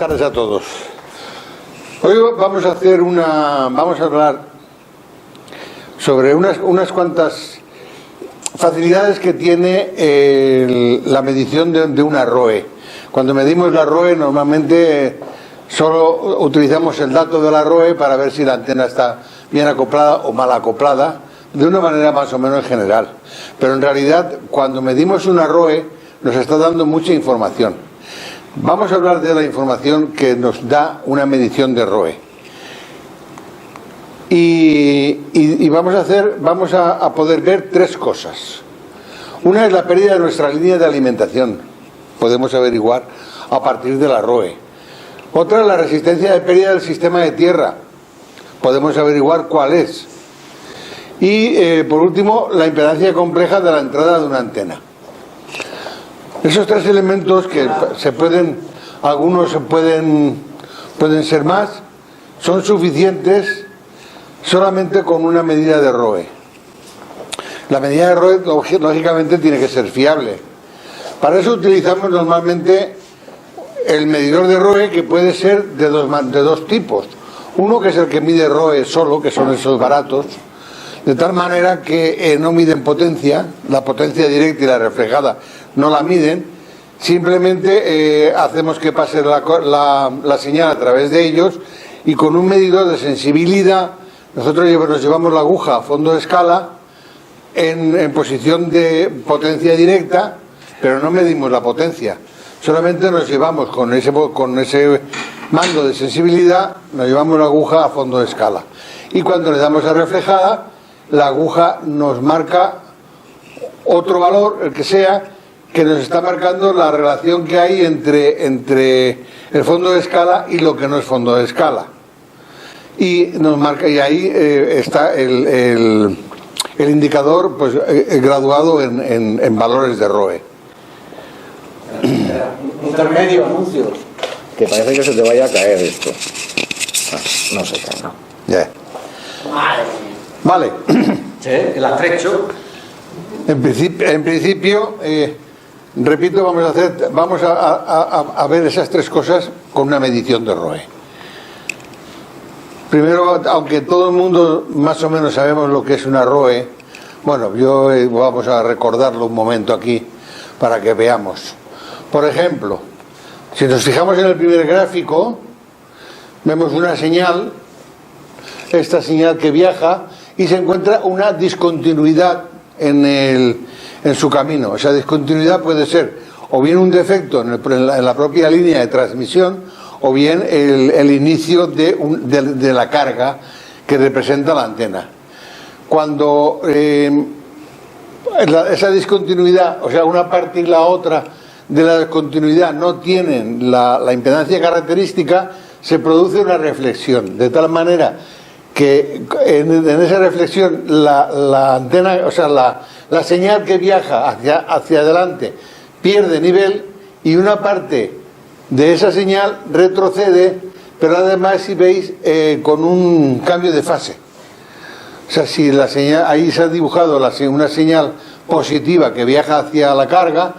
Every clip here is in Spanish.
tardes a todos. Hoy vamos a hablar sobre unas cuantas facilidades que tiene la medición de una ROE. Cuando medimos la ROE, normalmente solo utilizamos el dato de la ROE para ver si la antena está bien acoplada o mal acoplada, de una manera más o menos general. Pero en realidad, cuando medimos una ROE, nos está dando mucha información. Vamos a hablar de la información que nos da una medición de ROE. Y vamos a poder ver tres cosas. Una es la pérdida de nuestra línea de alimentación. Podemos averiguar a partir de la ROE. Otra es la resistencia de pérdida del sistema de tierra. Podemos averiguar cuál es. Y por último, la impedancia compleja de la entrada de una antena. Esos tres elementos que algunos pueden ser más, son suficientes solamente con una medida de ROE. La medida de ROE lógicamente tiene que ser fiable. Para eso utilizamos normalmente el medidor de ROE, que puede ser de dos tipos. Uno que es el que mide ROE solo, que son esos baratos, de tal manera que no miden potencia, la potencia directa y la reflejada no la miden, simplemente hacemos que pase la señal a través de ellos, y con un medidor de sensibilidad nosotros nos llevamos la aguja a fondo de escala en posición de potencia directa, pero no medimos la potencia, solamente nos llevamos con ese mando de sensibilidad, nos llevamos la aguja a fondo de escala, y cuando le damos a reflejada, la aguja nos marca otro valor, el que sea, que nos está marcando la relación que hay entre el fondo de escala y lo que no es fondo de escala. Y nos marca, y ahí está el indicador pues graduado en valores de ROE. Intermedio, anuncios. Que parece que se te vaya a caer esto. No se cae, ¿no? Yeah. Vale. Sí, el atrecho. En principio, repito, vamos a ver esas tres cosas con una medición de ROE. Primero, aunque todo el mundo más o menos sabemos lo que es una ROE, bueno, vamos a recordarlo un momento aquí para que veamos. Por ejemplo, si nos fijamos en el primer gráfico, vemos una señal, esta señal que viaja, y se encuentra una discontinuidad en su camino. Esa discontinuidad puede ser o bien un defecto en la propia línea de transmisión, o bien el inicio de la carga que representa la antena. Cuando esa discontinuidad, o sea, una parte y la otra de la discontinuidad no tienen la impedancia característica, se produce una reflexión, de tal manera que en esa reflexión la antena, o sea, la señal que viaja hacia adelante pierde nivel, y una parte de esa señal retrocede, pero además, si veis, con un cambio de fase. O sea, si la señal, ahí se ha dibujado una señal positiva que viaja hacia la carga,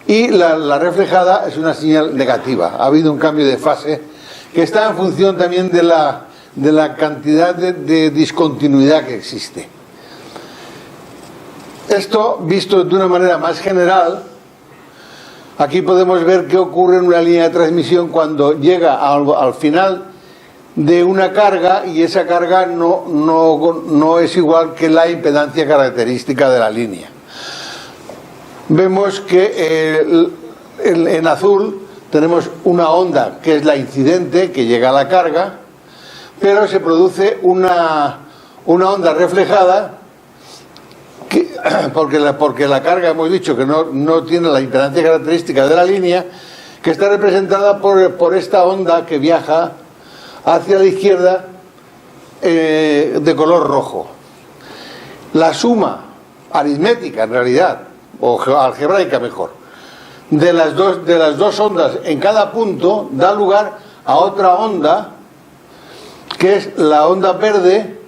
y la reflejada es una señal negativa. Ha habido un cambio de fase que está en función también de la cantidad de discontinuidad que existe. Esto, visto de una manera más general, aquí podemos ver qué ocurre en una línea de transmisión cuando llega al final de una carga, y esa carga no es igual que la impedancia característica de la línea. Vemos que en azul tenemos una onda que es la incidente, que llega a la carga, pero se produce una onda reflejada porque la carga, hemos dicho que no tiene la impedancia característica de la línea, que está representada por esta onda que viaja hacia la izquierda de color rojo. La suma aritmética, en realidad, o algebraica mejor, de las dos ondas en cada punto da lugar a otra onda, que es la onda verde,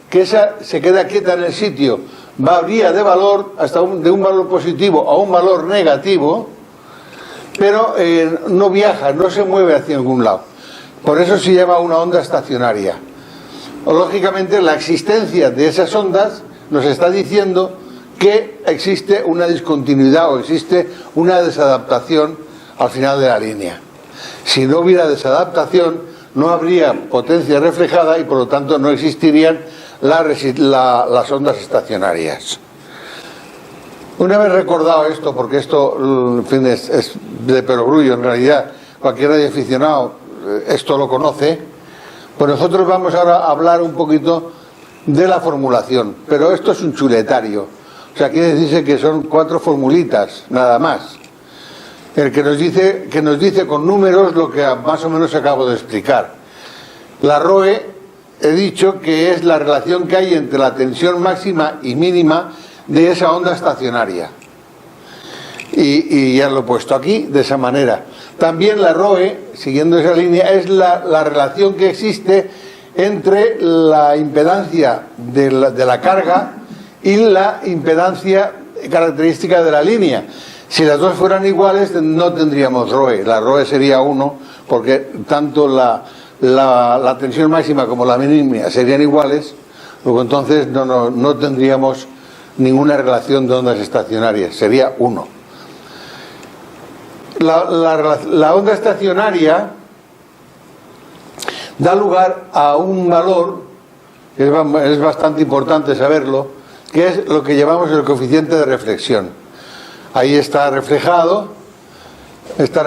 que esa se queda quieta en el sitio, varía de valor de un valor positivo a un valor negativo, pero no viaja, no se mueve hacia ningún lado. Por eso se llama una onda estacionaria. Lógicamente, la existencia de esas ondas nos está diciendo que existe una discontinuidad o existe una desadaptación al final de la línea. Si no hubiera desadaptación, no habría potencia reflejada y por lo tanto no existirían las ondas estacionarias. Una vez recordado esto, porque esto, en fin, es de perogrullo en realidad, cualquier radioaficionado esto lo conoce, pues nosotros vamos ahora a hablar un poquito de la formulación, pero esto es un chuletario, o sea, quiere decirse que son 4 formulitas, nada más. El que nos dice con números lo que más o menos acabo de explicar. La ROE, he dicho que es la relación que hay entre la tensión máxima y mínima de esa onda estacionaria. Y ya lo he puesto aquí de esa manera. También la ROE, siguiendo esa línea, es la relación que existe entre la impedancia de la carga y la impedancia característica de la línea. Si las dos fueran iguales, no tendríamos ROE. La ROE sería 1, porque tanto la tensión máxima como la mínima serían iguales, luego entonces no tendríamos ninguna relación de ondas estacionarias, sería 1. La onda estacionaria da lugar a un valor, que es bastante importante saberlo, que es lo que llamamos el coeficiente de reflexión. Ahí está reflejado, ahí está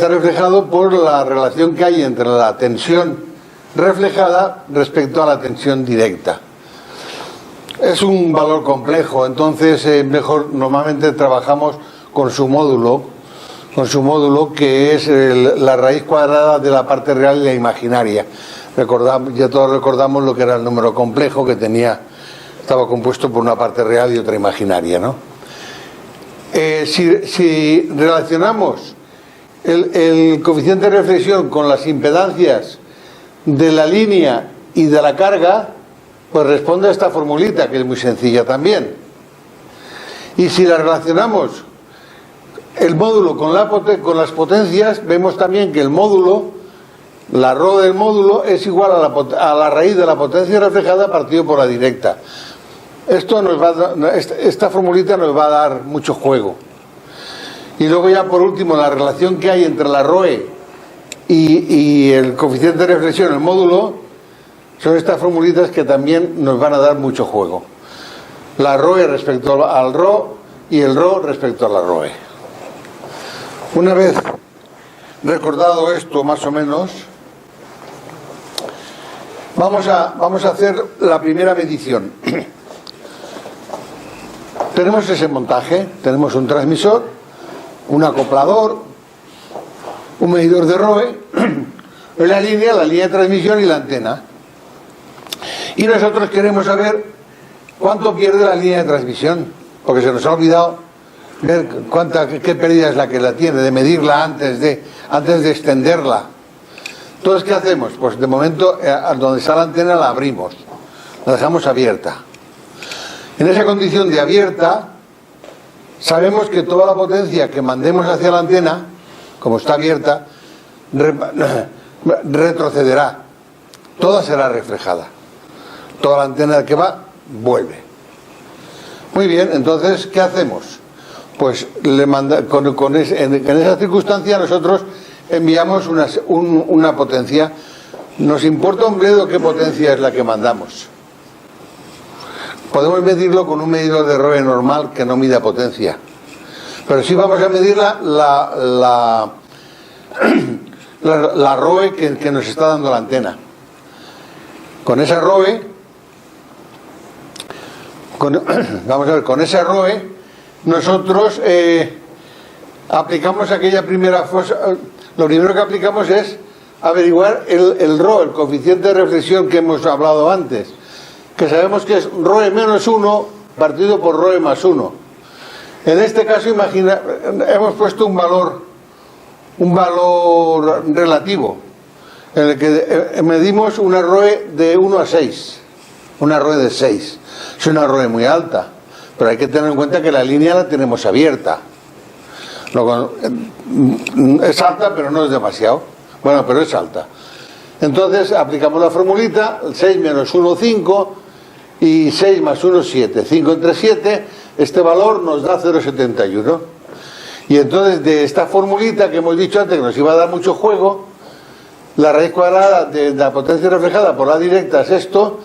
reflejado por la relación que hay entre la tensión reflejada respecto a la tensión directa. Es un valor complejo, entonces mejor normalmente trabajamos con su módulo que es la raíz cuadrada de la parte real y la imaginaria. Ya todos recordamos lo que era el número complejo, que estaba compuesto por una parte real y otra imaginaria, ¿no? Si relacionamos el coeficiente de reflexión con las impedancias de la línea y de la carga, pues responde a esta formulita, que es muy sencilla también. Y si la relacionamos el módulo con las potencias, vemos también que el módulo, la ρ del módulo, es igual a la raíz de la potencia reflejada partido por la directa. Esta formulita nos va a dar mucho juego. Y luego ya por último, la relación que hay entre la ROE y el coeficiente de reflexión, el módulo, son estas formulitas que también nos van a dar mucho juego. La ROE respecto al ρ y el ρ respecto a la ROE. Una vez recordado esto más o menos, vamos a hacer la primera medición. Tenemos ese montaje, tenemos un transmisor, un acoplador, un medidor de ROE, la línea de transmisión y la antena. Y nosotros queremos saber cuánto pierde la línea de transmisión, porque se nos ha olvidado ver qué pérdida es la que la tiene, de medirla antes de extenderla. Entonces, ¿qué hacemos? Pues de momento, donde está la antena la abrimos, la dejamos abierta. En esa condición de abierta, sabemos que toda la potencia que mandemos hacia la antena, como está abierta, retrocederá. Toda será reflejada. Toda la antena que va, vuelve. Muy bien, entonces, ¿qué hacemos? Pues en esa circunstancia nosotros enviamos una potencia. Nos importa un bledo qué potencia es la que mandamos. Podemos medirlo con un medidor de ROE normal que no mida potencia. Pero sí vamos a medir la ROE que nos está dando la antena. Con esa ROE, vamos a ver, con esa ROE nosotros aplicamos aquella primera fosa. Lo primero que aplicamos es averiguar el RO, el coeficiente de reflexión que hemos hablado antes, que sabemos que es ROE menos 1 partido por ROE más 1. En este caso, hemos puesto un valor relativo, en el que medimos una ROE de 1 a 6, una ROE de 6. Es una ROE muy alta, pero hay que tener en cuenta que la línea la tenemos abierta. Luego, es alta, pero no es demasiado. Bueno, pero es alta. Entonces aplicamos la formulita, 6 menos 1, 5, y 6 más 1, 7. 5 entre 7, este valor nos da 0,71. Y entonces de esta formulita que hemos dicho antes, que nos iba a dar mucho juego, la raíz cuadrada de la potencia reflejada por la directa es esto.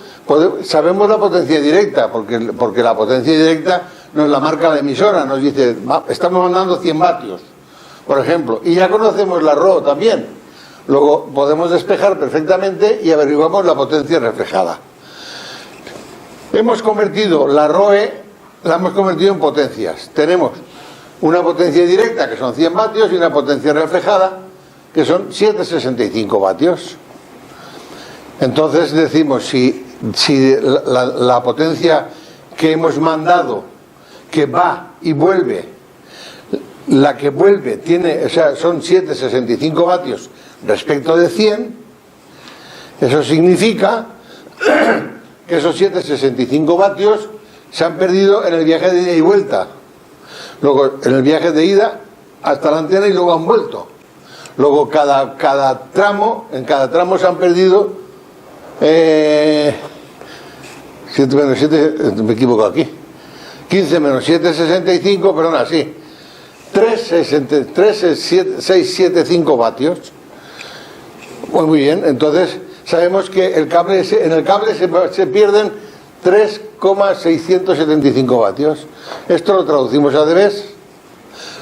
Sabemos la potencia directa, porque la potencia directa nos la marca la emisora, nos dice, estamos mandando 100 vatios, por ejemplo, y ya conocemos la ρ también. Luego podemos despejar perfectamente y averiguamos la potencia reflejada. Hemos convertido la ROE, la hemos convertido en potencias. Tenemos una potencia directa, que son 100 vatios, y una potencia reflejada, que son 765 vatios. Entonces decimos, si la potencia que hemos mandado, que va y vuelve, la que vuelve tiene, o sea, son 765 vatios respecto de 100, eso significa que esos 765 vatios se han perdido en el viaje de ida y vuelta. Luego en el viaje de ida hasta la antena y luego han vuelto. Luego cada tramo, en cada tramo se han perdido 7 menos 7, me equivoco aquí, 15 menos 7, 65, perdón, así, 3,675 vatios. Muy bien, entonces sabemos que en el cable se pierden 3,675 vatios. Esto lo traducimos a dB.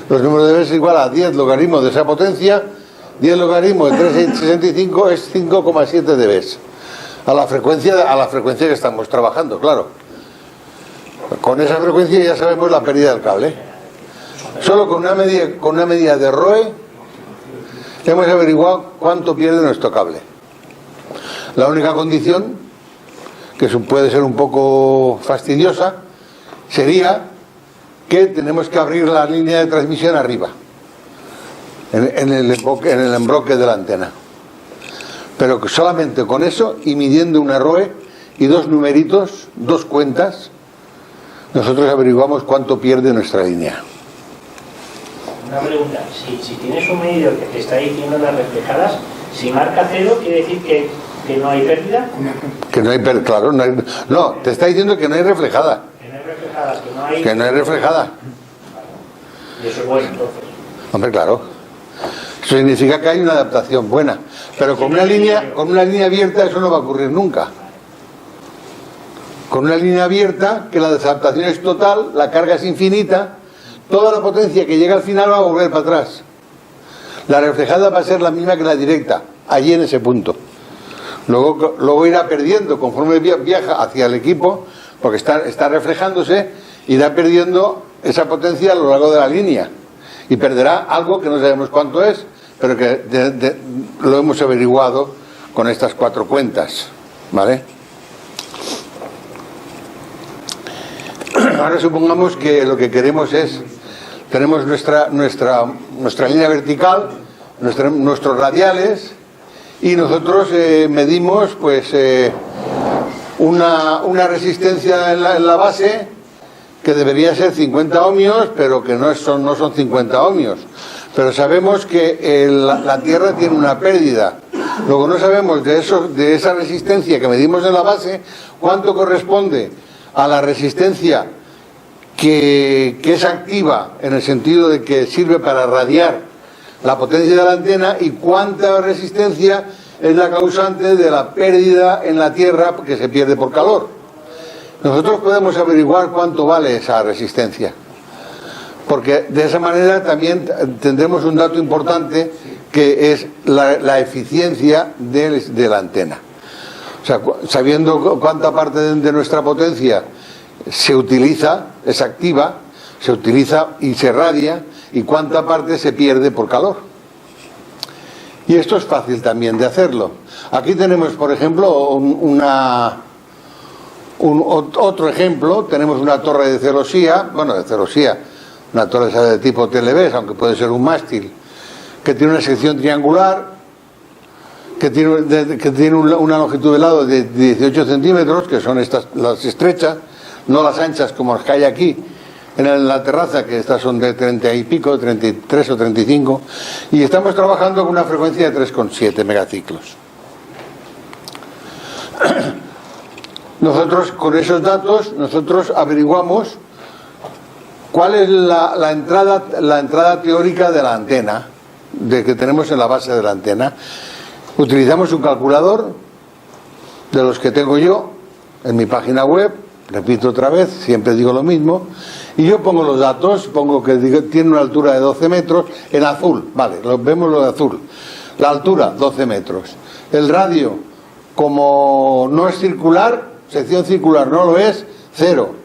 Los números de dB es igual a 10 logaritmos de esa potencia. 10 logaritmos de 3,665 es 5,7 dB. A la frecuencia que estamos trabajando, claro. Con esa frecuencia ya sabemos la pérdida del cable. Solo con una medida de ROE hemos averiguado cuánto pierde nuestro cable. La única condición, que puede ser un poco fastidiosa, sería que tenemos que abrir la línea de transmisión arriba, en el embroque de la antena. Pero que solamente con eso, y midiendo una ROE y dos numeritos, dos cuentas, nosotros averiguamos cuánto pierde nuestra línea. Una pregunta, si tienes un medidor que te está diciendo las reflejadas, si marca 0, ¿quiere decir que no hay pérdida? Que no hay pérdida, claro, no, te está diciendo que no hay reflejada. Que no hay reflejadas, que no hay reflejada. Y eso es bueno, entonces. Hombre, claro. Eso significa que hay una adaptación buena. Pero con una línea abierta eso no va a ocurrir nunca. Con una línea abierta, que la desadaptación es total, la carga es infinita, toda la potencia que llega al final va a volver para atrás. La reflejada va a ser la misma que la directa, allí en ese punto. Luego irá perdiendo conforme viaja hacia el equipo, porque está reflejándose, irá perdiendo esa potencia a lo largo de la línea. Y perderá algo que no sabemos cuánto es, pero que lo hemos averiguado con estas 4 cuentas. ¿Vale? Ahora supongamos que lo que queremos es, tenemos nuestra línea vertical, nuestros radiales, y nosotros medimos pues una resistencia en la base que debería ser 50 ohmios, pero que no son 50 ohmios. Pero sabemos que la Tierra tiene una pérdida. Luego no sabemos de esa resistencia que medimos en la base cuánto corresponde a la resistencia que es activa, en el sentido de que sirve para radiar la potencia de la antena, y cuánta resistencia es la causante de la pérdida en la Tierra que se pierde por calor. Nosotros podemos averiguar cuánto vale esa resistencia, porque de esa manera también tendremos un dato importante, que es la eficiencia de la antena. O sea, sabiendo cuánta parte de nuestra potencia se utiliza, es activa, se utiliza y se radia, y cuánta parte se pierde por calor. Y esto es fácil también de hacerlo. Aquí tenemos, por ejemplo, otro ejemplo. Tenemos una torre de celosía, una torre de tipo TLV, aunque puede ser un mástil, que tiene una sección triangular, que tiene una longitud de lado de 18 centímetros, que son las estrechas, no las anchas como las que hay aquí, en la terraza, que estas son de 30 y pico, 33 o 35, y estamos trabajando con una frecuencia de 3,7 megaciclos. Nosotros, con esos datos, nosotros averiguamos cuál es la entrada teórica de la antena, que tenemos en la base de la antena. Utilizamos un calculador de los que tengo yo en mi página web, repito otra vez, siempre digo lo mismo, y yo pongo los datos, pongo que tiene una altura de 12 metros, en azul, vale, vemos lo de azul, la altura 12 metros, el radio, como no es circular, sección circular no lo es, 0,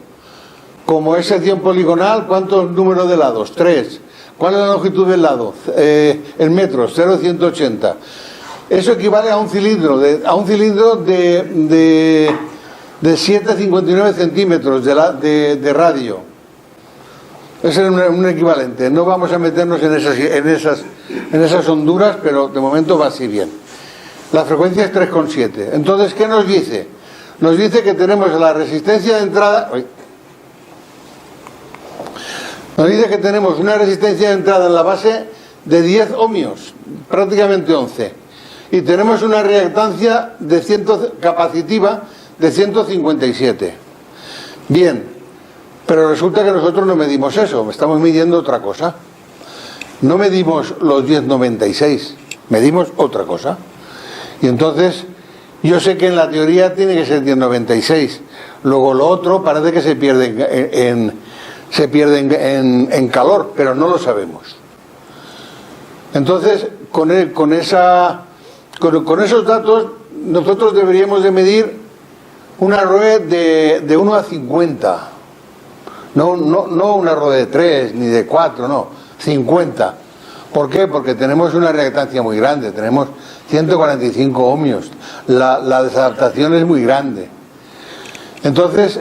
como es sección poligonal, ¿cuántos números de lados? 3, ¿cuál es la longitud del lado? En metros, 0,180. Eso equivale a un cilindro de 7,59 centímetros de radio. Ese es un equivalente. No vamos a meternos en esas honduras, pero de momento va así bien. La frecuencia es 3,7. Entonces, ¿qué nos dice? Nos dice que tenemos la resistencia de entrada. Nos dice que tenemos una resistencia de entrada en la base de 10 ohmios, prácticamente 11. Y tenemos una reactancia capacitiva de 157. Bien, pero resulta que nosotros no medimos eso, estamos midiendo otra cosa. No medimos los 1096, medimos otra cosa. Y entonces, yo sé que en la teoría tiene que ser 1096. Luego lo otro parece que se pierde en calor, pero no lo sabemos. Entonces, con esos datos, nosotros deberíamos de medir una ROE de 1 a 50. No una ROE de 3 ni de 4, no, 50. ¿Por qué? Porque tenemos una reactancia muy grande, tenemos 145 ohmios. La desadaptación es muy grande. Entonces,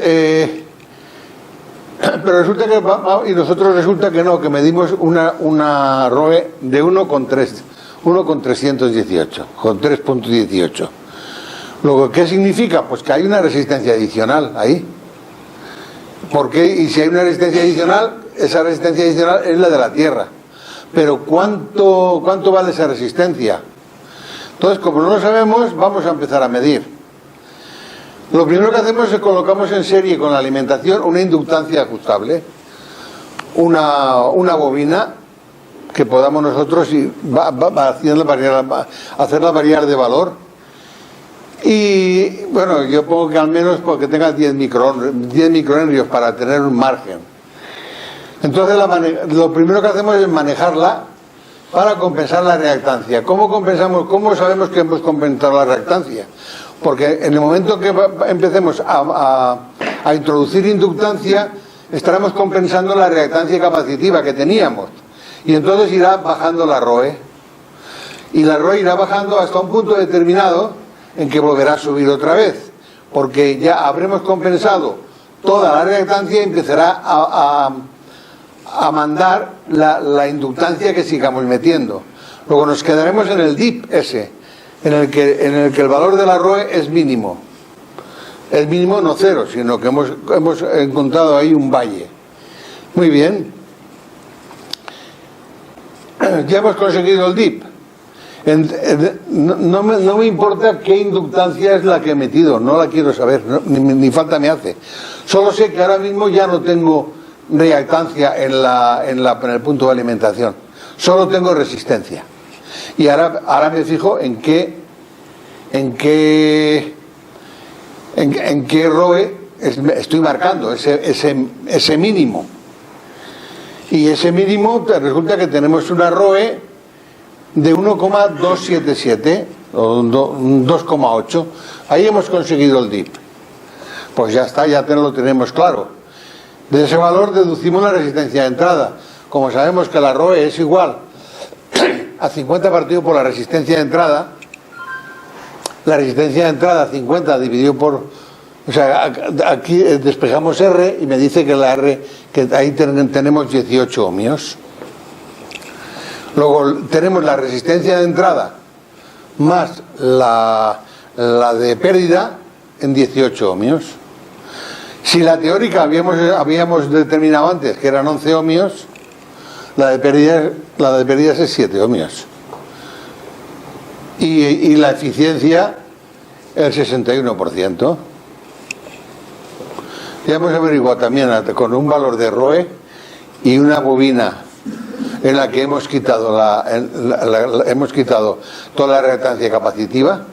pero resulta que, y nosotros resulta que no, que medimos una ROE de 1,318, con 3,18. Luego, ¿qué significa? Pues que hay una resistencia adicional ahí. ¿Por qué? Y si hay una resistencia adicional, esa resistencia adicional es la de la Tierra. Pero ¿cuánto vale esa resistencia? Entonces, como no lo sabemos, vamos a empezar a medir. Lo primero que hacemos es colocamos en serie con la alimentación una inductancia ajustable, una bobina que podamos nosotros hacerla variar de valor. Y bueno, yo pongo que al menos porque tenga 10 microhenrios para tener un margen. Entonces lo primero que hacemos es manejarla para compensar la reactancia. ¿Cómo compensamos? ¿Cómo sabemos que hemos compensado la reactancia? Porque en el momento que empecemos a introducir inductancia, estaremos compensando la reactancia capacitiva que teníamos. Y entonces irá bajando la ROE. Y la ROE irá bajando hasta un punto determinado en que volverá a subir otra vez. Porque ya habremos compensado toda la reactancia y empezará a mandar la inductancia que sigamos metiendo. Luego nos quedaremos en el dip ese, en el que el valor de la ROE es mínimo. Es mínimo, no cero, sino que hemos encontrado ahí un valle. Muy bien. Ya hemos conseguido el dip. No me importa qué inductancia es la que he metido, no la quiero saber, ni falta me hace. Solo sé que ahora mismo ya no tengo reactancia en el punto de alimentación, solo tengo resistencia. Y ahora me fijo en qué ROE estoy marcando, ese mínimo. Y ese mínimo resulta que tenemos una ROE de 1,277 o 2,8. Ahí hemos conseguido el dip. Pues ya está, ya lo tenemos claro. De ese valor deducimos la resistencia de entrada. Como sabemos que la ROE es igual a 50 partido por la resistencia de entrada, la resistencia de entrada 50 dividido por... O sea, aquí despejamos R y me dice que la R, que ahí tenemos 18 ohmios. Luego tenemos la resistencia de entrada más la de pérdida en 18 ohmios. Si la teórica habíamos determinado antes que eran 11 ohmios, la de pérdidas es 7 ohmios. Y la eficiencia el 61%. Ya hemos averiguado también con un valor de ROE y una bobina en la que hemos quitado hemos quitado toda la reactancia capacitiva,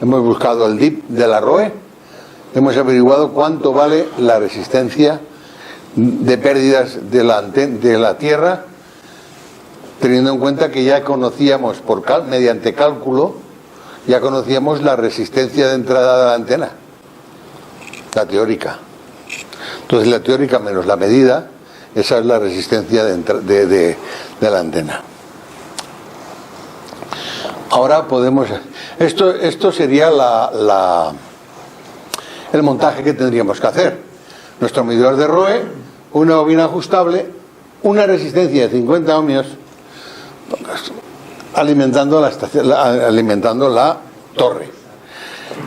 hemos buscado el DIP de la ROE, hemos averiguado cuánto vale la resistencia de pérdidas de la Tierra, teniendo en cuenta que ya conocíamos mediante cálculo, ya conocíamos la resistencia de entrada de la antena, la teórica. Entonces la teórica menos la medida, esa es la resistencia de la antena. Ahora podemos... Esto sería el montaje que tendríamos que hacer. Nuestro medidor de ROE, una bobina ajustable, una resistencia de 50 ohmios, alimentando la torre.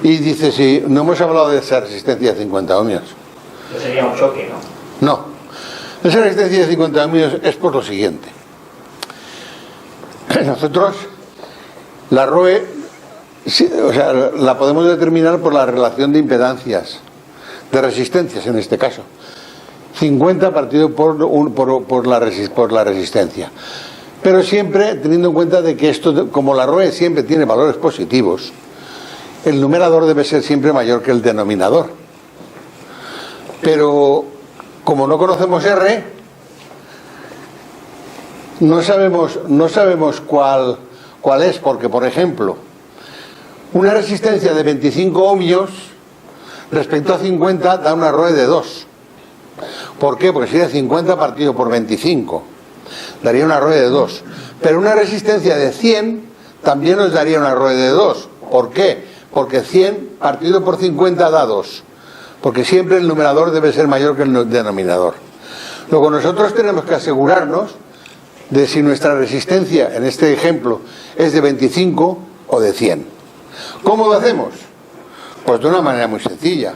Y dice, si no hemos hablado de esa resistencia de 50 ohmios. Eso sería un choque, ¿no? No. Esa resistencia de 50 ohmios es por lo siguiente. Nosotros, la ROE, la podemos determinar por la relación de impedancias, de resistencias en este caso. 50 partido por la resistencia. Pero siempre teniendo en cuenta de que esto, como la ROE siempre tiene valores positivos, el numerador debe ser siempre mayor que el denominador. Pero como no conocemos R, no sabemos cuál es, porque por ejemplo, una resistencia de 25 ohmios respecto a 50 da una ROE de 2. ¿Por qué? Porque sería 50 partido por 25, daría una ROE de 2. Pero una resistencia de 100 también nos daría una ROE de 2. ¿Por qué? Porque 100 partido por 50 da 2. Porque siempre el numerador debe ser mayor que el denominador. Luego nosotros tenemos que asegurarnos de si nuestra resistencia, en este ejemplo, es de 25 o de 100. ¿Cómo lo hacemos? Pues de una manera muy sencilla.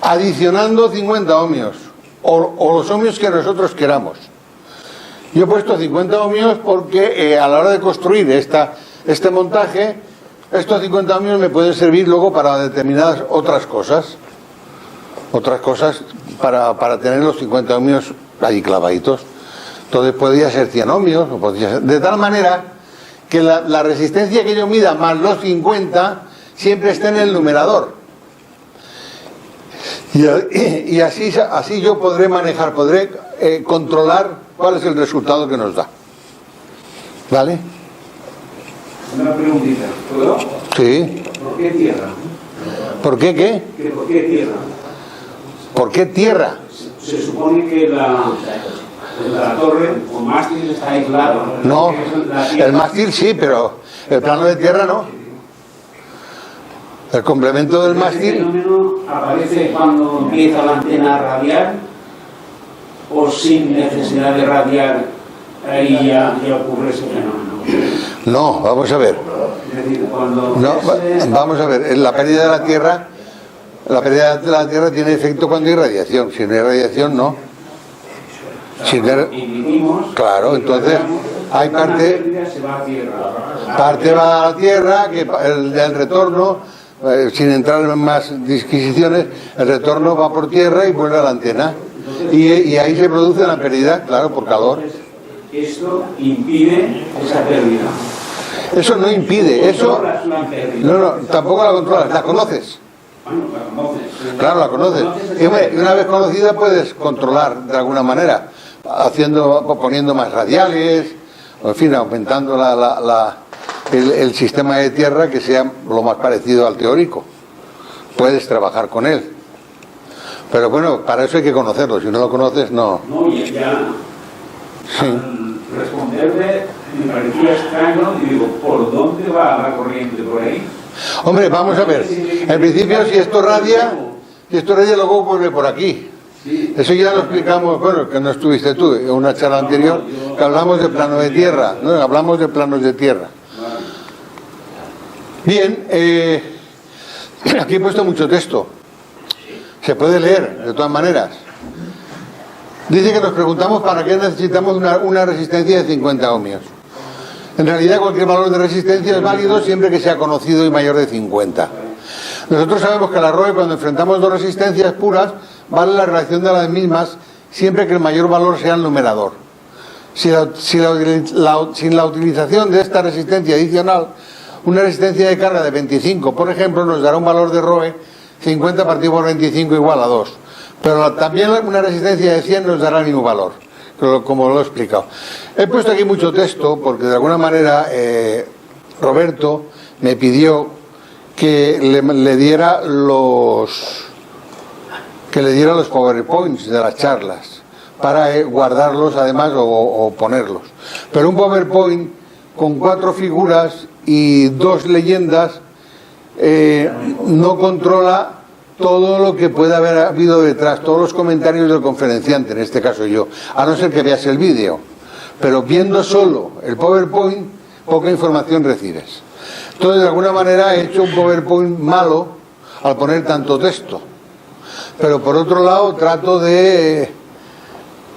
Adicionando 50 ohmios o los ohmios que nosotros queramos. Yo he puesto 50 ohmios porque a la hora de construir este montaje, estos 50 ohmios me pueden servir luego para determinadas otras cosas para tener los 50 ohmios allí clavaditos. Entonces podría ser 100 ohmios, o podría ser, de tal manera que la resistencia que yo mida más los 50 siempre esté en el numerador. Y así yo podré controlar cuál es el resultado que nos da. ¿Vale? Una preguntita, ¿puedo? Sí. ¿Por qué tierra? ¿Por qué qué? ¿Por qué tierra? ¿Por qué tierra? Se supone que la torre o mástil está aislado. No, el mástil sí, pero el plano de tierra no. El complemento del ¿Ese mástil... fenómeno aparece cuando empieza la antena a radiar o sin necesidad de radiar? Ahí ya ocurre ese fenómeno. No, vamos a ver. Es decir, cuando Vamos a ver, la pérdida de la Tierra tiene efecto cuando hay radiación. Si no hay radiación, no. Claro, entonces hay parte va a la Tierra, que el retorno, sin entrar en más disquisiciones, el retorno va por tierra y vuelve a la antena. Y ahí se produce la pérdida, claro, por calor. Esto impide esa pérdida. Eso no impide, eso... No, tampoco la controlas, la conoces. Bueno, la conoces. Claro, la conoces. Y una vez conocida puedes controlar de alguna manera, poniendo más radiales, en fin, aumentando el sistema de tierra que sea lo más parecido al teórico. Puedes trabajar con él. Pero bueno, para eso hay que conocerlo. Si no lo conoces, no. No, ya Sí. al responderle me parecía extraño y digo, ¿por dónde va la corriente por ahí? Hombre, vamos a ver. En principio, si esto radia, luego vuelve por aquí. Eso ya lo explicamos, bueno, que no estuviste tú, en una charla anterior, que hablamos de plano de tierra, ¿no? Hablamos de planos de tierra. Bien, aquí he puesto mucho texto. Se puede leer, de todas maneras. Dice que nos preguntamos para qué necesitamos una resistencia de 50 ohmios. En realidad cualquier valor de resistencia es válido siempre que sea conocido y mayor de 50. Nosotros sabemos que la ROE, cuando enfrentamos dos resistencias puras, vale la relación de las mismas siempre que el mayor valor sea el numerador. Sin la utilización de esta resistencia adicional, una resistencia de carga de 25, por ejemplo, nos dará un valor de ROE 50 partido por 25 igual a 2. Pero también una resistencia de 100 nos dará el mismo valor, como lo he explicado. He puesto aquí mucho texto porque de alguna manera Roberto me pidió que le diera los PowerPoints de las charlas para guardarlos además o ponerlos. Pero un PowerPoint con 4 figuras y 2 leyendas no controla todo lo que pueda haber habido detrás, todos los comentarios del conferenciante, en este caso yo, a no ser que veas el vídeo. Pero viendo solo el PowerPoint, poca información recibes. Entonces, de alguna manera he hecho un PowerPoint malo al poner tanto texto. Pero por otro lado trato de... En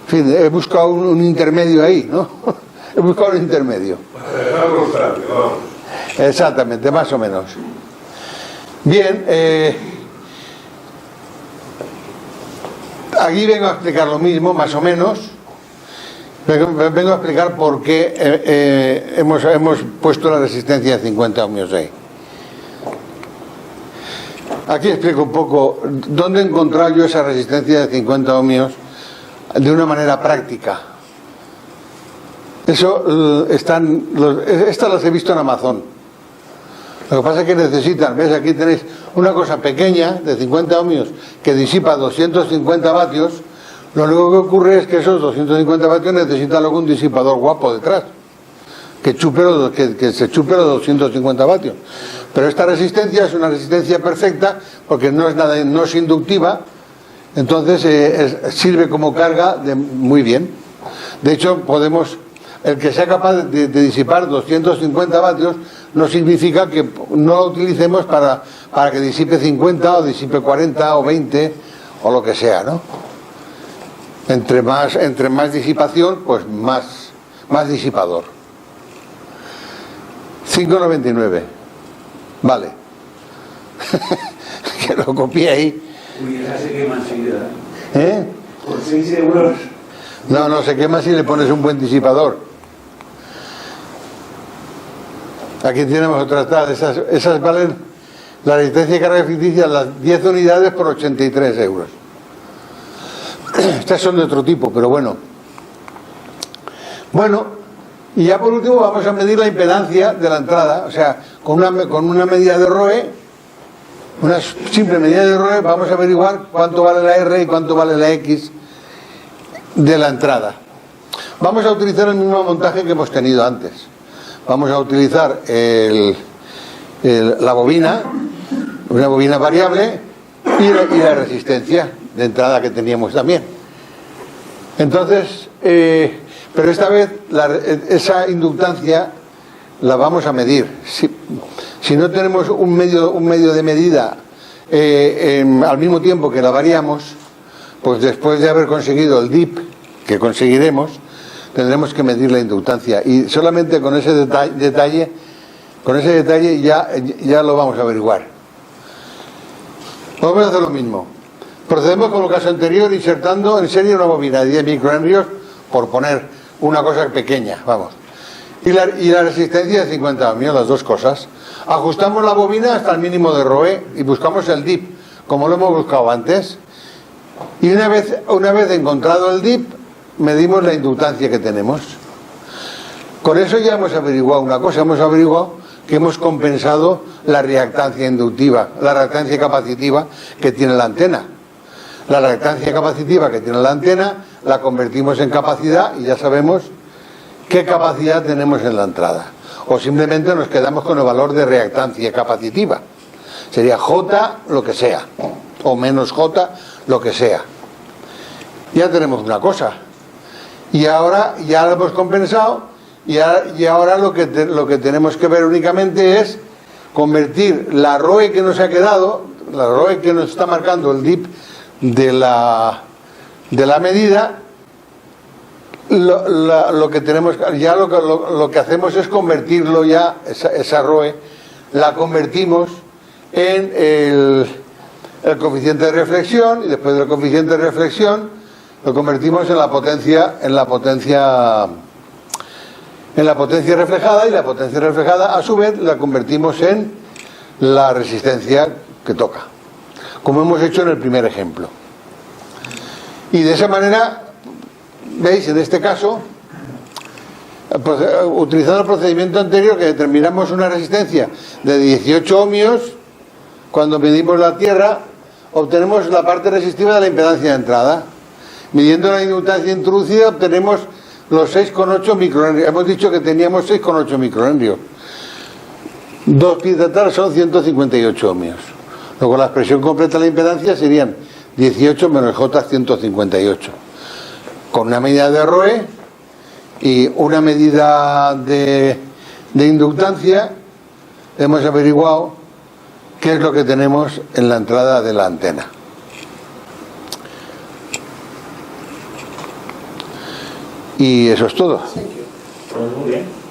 fin, he buscado un intermedio ahí, ¿no? He buscado un intermedio. Exactamente, más o menos. Bien, aquí vengo a explicar lo mismo, más o menos. Vengo a explicar por qué hemos puesto la resistencia de 50 ohmios ahí. Aquí explico un poco dónde he encontrado yo esa resistencia de 50 ohmios de una manera práctica. Estas las he visto en Amazon. Lo que pasa es que necesitan, ¿ves? Aquí tenéis una cosa pequeña de 50 ohmios que disipa 250 vatios. Lo único que ocurre es que esos 250 vatios necesitan luego un disipador guapo detrás que se chupe los 250 vatios. Pero esta resistencia es una resistencia perfecta porque no es inductiva, entonces sirve como carga muy bien. De hecho, el que sea capaz de disipar 250 vatios no significa que no lo utilicemos para que disipe 50 o disipe 40 o 20 o lo que sea, ¿no? Entre más disipación, pues más disipador. 5,99. Vale. Que lo copié ahí. Uy, esa se quema enseguida. ¿Eh? Por 6 euros. No se quema si le pones un buen disipador. Aquí tenemos otras tablas. Esas valen, la resistencia de carga ficticia, las 10 unidades por 83 euros. Estas son de otro tipo, pero bueno. Bueno, y ya por último vamos a medir la impedancia de la entrada. O sea, con una medida de ROE, una simple medida de ROE, vamos a averiguar cuánto vale la R y cuánto vale la X de la entrada. Vamos a utilizar el mismo montaje que hemos tenido antes. Vamos a utilizar la bobina, una bobina variable y la resistencia de entrada que teníamos también. Entonces, pero esta vez esa inductancia la vamos a medir. Si no tenemos un medio de medida al mismo tiempo que la variamos, pues después de haber conseguido el dip, que conseguiremos, tendremos que medir la inductancia. Y solamente con ese detalle ya lo vamos a averiguar. Vamos a hacer lo mismo. Procedemos con el caso anterior insertando en serie una bobina de 10 microhenrios, por poner una cosa pequeña, vamos. Y la resistencia de 50 ohmios, las dos cosas. Ajustamos la bobina hasta el mínimo de ROE y buscamos el dip, como lo hemos buscado antes. Y una vez encontrado el dip, medimos la inductancia que tenemos. Con eso ya hemos averiguado una cosa, hemos averiguado que hemos compensado la reactancia inductiva, la reactancia capacitiva que tiene la antena. La reactancia capacitiva que tiene la antena la convertimos en capacidad y ya sabemos qué capacidad tenemos en la entrada. O simplemente nos quedamos con el valor de reactancia capacitiva. Sería J lo que sea, o menos J lo que sea. Ya tenemos una cosa. Y ahora ya lo hemos compensado y ahora lo que tenemos que ver únicamente es convertir la ROE que nos ha quedado, la ROE que nos está marcando el DIP de la medida, lo que tenemos, ya lo que hacemos es convertirlo ya, esa ROE, la convertimos en el coeficiente de reflexión, y después del coeficiente de reflexión lo convertimos en la potencia reflejada, y la potencia reflejada a su vez la convertimos en la resistencia que toca, como hemos hecho en el primer ejemplo. Y de esa manera, veis, en este caso, utilizando el procedimiento anterior, que determinamos una resistencia de 18 ohmios, cuando medimos la tierra, obtenemos la parte resistiva de la impedancia de entrada. Midiendo la inductancia introducida, obtenemos los 6,8 microhenrios. Hemos dicho que teníamos 6,8 microhenrios. 2 pi de tal son 158 ohmios. Luego la expresión completa de la impedancia serían 18 menos J 158. Con una medida de ROE y una medida de inductancia, hemos averiguado qué es lo que tenemos en la entrada de la antena. Y eso es todo. Pues muy bien.